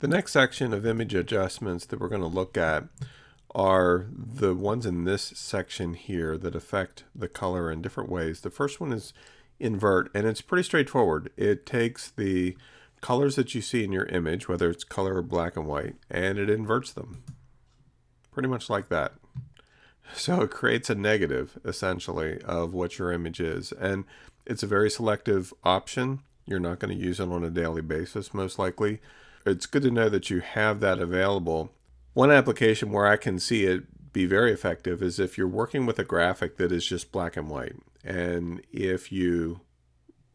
The next section of image adjustments that we're going to look at are the ones in this section here that affect the color in different ways. The first one is invert, and it's pretty straightforward. It takes the colors that you see in your image, whether it's color or black and white, and it inverts them. Pretty much like that. So it creates a negative, essentially, of what your image is. And it's a very selective option. You're not going to use it on a daily basis, most likely. It's good to know that you have that available. One application where I can see it be very effective is if you're working with a graphic that is just black and white. And if you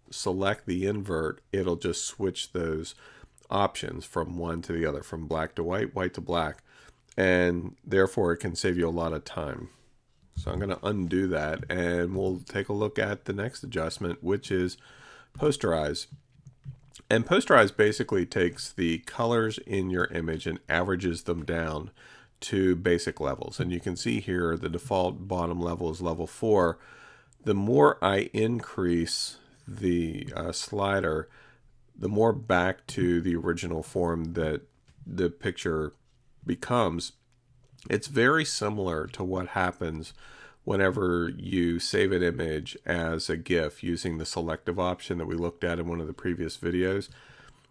select the invert, it'll just switch those options from one to the other, from black to white, white to black. And therefore it can save you a lot of time. So I'm going to undo that, and we'll take a look at the next adjustment, which is posterize. And posterize basically takes the colors in your image and averages them down to basic levels. And you can see here the default bottom level is level 4. The more I increase the slider, the more back to the original form that the picture becomes. It's very similar to what happens whenever you save an image as a GIF using the selective option that we looked at in one of the previous videos,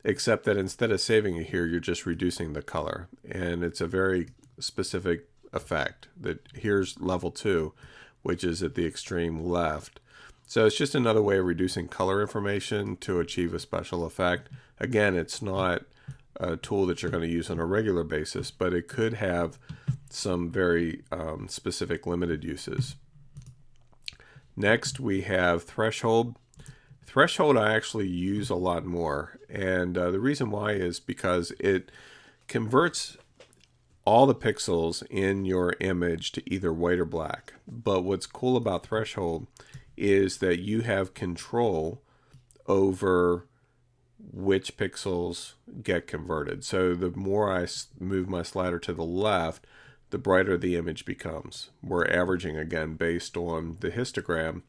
except that instead of saving it here, you're just reducing the color. And it's a very specific effect. That here's level 2, which is at the extreme left. So it's just another way of reducing color information to achieve a special effect. Again, it's not a tool that you're going to use on a regular basis, but it could have some very specific limited uses. Next, we have threshold. Threshold I actually use a lot more, and the reason why is because it converts all the pixels in your image to either white or black. But what's cool about threshold is that you have control over which pixels get converted. So the more I move my slider to the left, the brighter the image becomes. We're averaging again based on the histogram.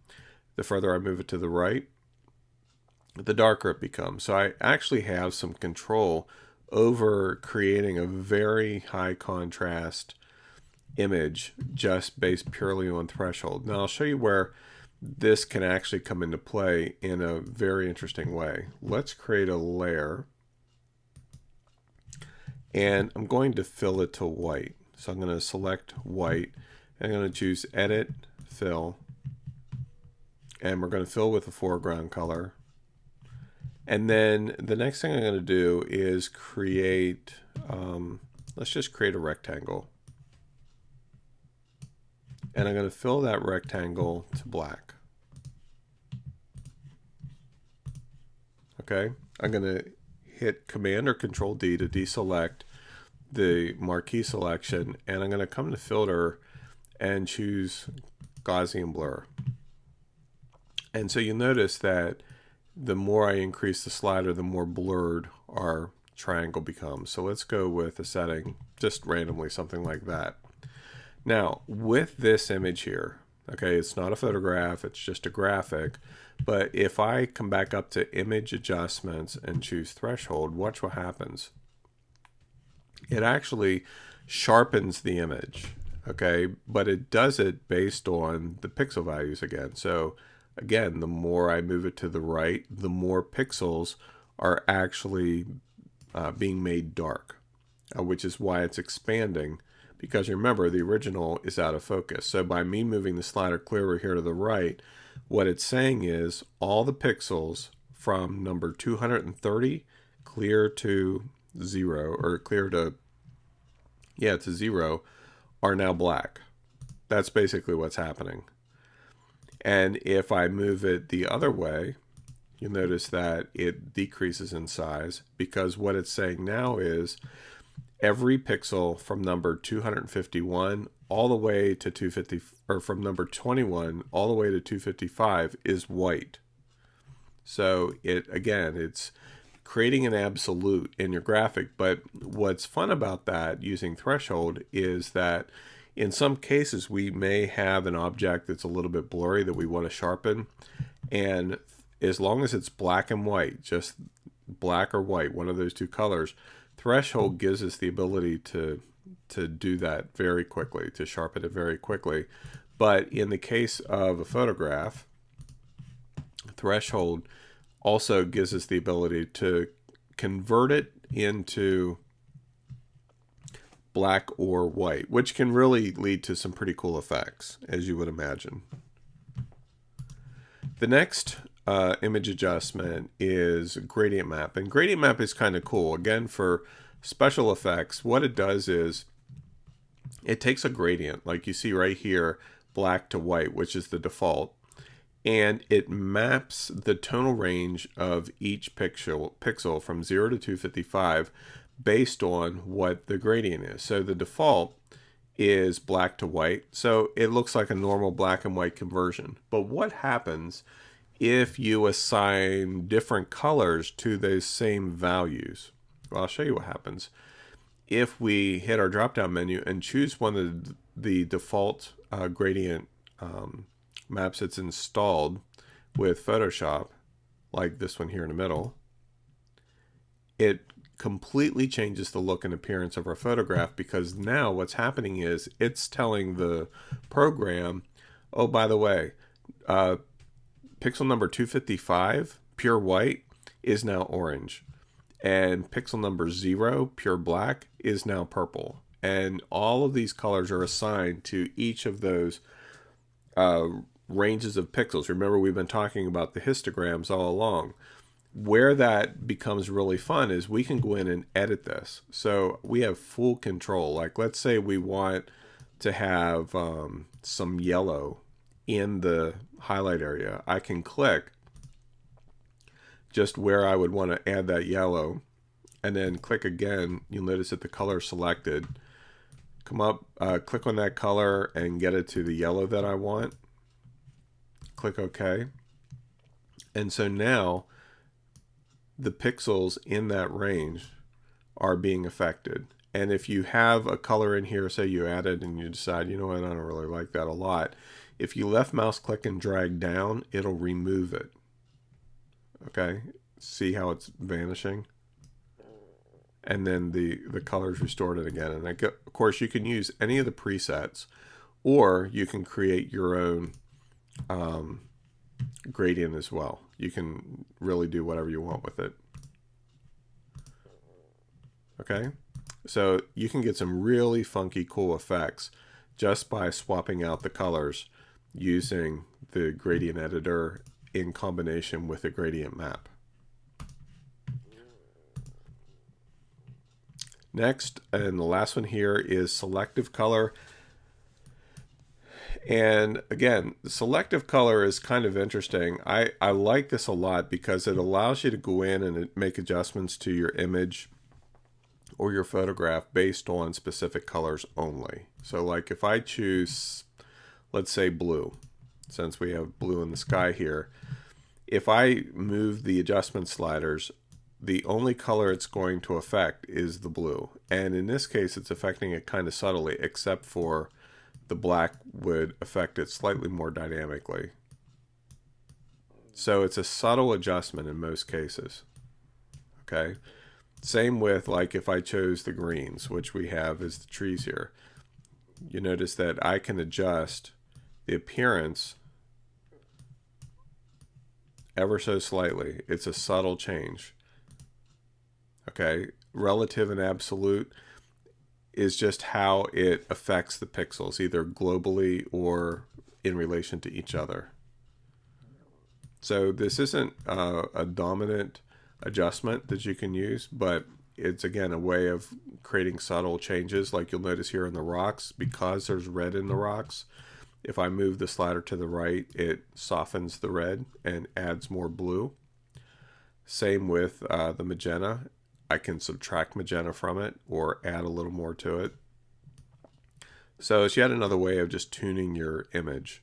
The further I move it to the right, the darker it becomes. So I actually have some control over creating a very high contrast image just based purely on threshold. Now I'll show you where this can actually come into play in a very interesting way. Let's create a layer, and I'm going to fill it to white. So I'm going to select white, and I'm going to choose Edit, Fill, and we're going to fill with a foreground color. And then the next thing I'm going to do is create, let's just create a rectangle. And I'm going to fill that rectangle to black. Okay, I'm going to hit Command or Control D to deselect the marquee selection, and I'm going to come to Filter and choose Gaussian Blur. And so you notice that the more I increase the slider, the more blurred our triangle becomes. So let's go with a setting, just randomly, something like that. Now, with this image here, okay, it's not a photograph, it's just a graphic, but if I come back up to Image Adjustments and choose Threshold, watch what happens. It actually sharpens the image, okay, but it does it based on the pixel values again. So again, the more I move it to the right, the more pixels are actually being made dark, which is why it's expanding. Because remember, the original is out of focus. So by me moving the slider clearer here to the right, what it's saying is all the pixels from number 230 clear to 0, or clear to, yeah, to 0, are now black. That's basically what's happening. And if I move it the other way, you'll notice that it decreases in size, because what it's saying now is every pixel from number 251 all the way to 250, or from number 21 all the way to 255 is white. So it, again, it's creating an absolute in your graphic. But what's fun about that using threshold is that in some cases we may have an object that's a little bit blurry that we want to sharpen, and as long as it's black and white, just black or white, one of those two colors, Threshold gives us the ability to do that very quickly, to sharpen it very quickly. But in the case of a photograph, threshold also gives us the ability to convert it into black or white, which can really lead to some pretty cool effects, as you would imagine. The next image adjustment is gradient map, and gradient map is kind of cool. Again, for special effects, what it does is it takes a gradient, like you see right here, black to white, which is the default, and it maps the tonal range of each pixel from 0 to 255 based on what the gradient is. So the default is black to white, so it looks like a normal black and white conversion. But what happens if you assign different colors to those same values? Well, I'll show you what happens. If we hit our drop-down menu and choose one of the default gradient maps that's installed with Photoshop, like this one here in the middle, it completely changes the look and appearance of our photograph, because now what's happening is it's telling the program, oh, by the way, pixel number 255, pure white, is now orange. And pixel number 0, pure black, is now purple. And all of these colors are assigned to each of those ranges of pixels. Remember, we've been talking about the histograms all along. Where that becomes really fun is we can go in and edit this. So we have full control. Like, let's say we want to have some yellow in the highlight area. I can click just where I would want to add that yellow, and then click again. You'll notice that the color selected. Come up, click on that color and get it to the yellow that I want. Click OK. And so now the pixels in that range are being affected. And if you have a color in here, say you added and you decide, you know what, I don't really like that a lot. If you left mouse click and drag down, it'll remove it. Okay, see how it's vanishing? And then the color's restored it again. And of course, you can use any of the presets, or you can create your own gradient as well. You can really do whatever you want with it. Okay, so you can get some really funky, cool effects just by swapping out the colors using the gradient editor in combination with a gradient map. Next, and the last one here, is selective color. And again, selective color is kind of interesting. I like this a lot because it allows you to go in and make adjustments to your image or your photograph based on specific colors only. So like if I choose, let's say blue, since we have blue in the sky here, if I move the adjustment sliders, the only color it's going to affect is the blue. And in this case, it's affecting it kind of subtly, except for the black would affect it slightly more dynamically. So it's a subtle adjustment in most cases. Okay. Same with, like, if I chose the greens, which we have as the trees here. You notice that I can adjust the appearance ever so slightly. It's a subtle change. Okay, relative and absolute is just how it affects the pixels, either globally or in relation to each other. So this isn't a dominant adjustment that you can use, but it's again a way of creating subtle changes. Like you'll notice here in the rocks, because there's red in the rocks, if I move the slider to the right, it softens the red and adds more blue. Same with the magenta. I can subtract magenta from it or add a little more to it. So it's yet another way of just tuning your image.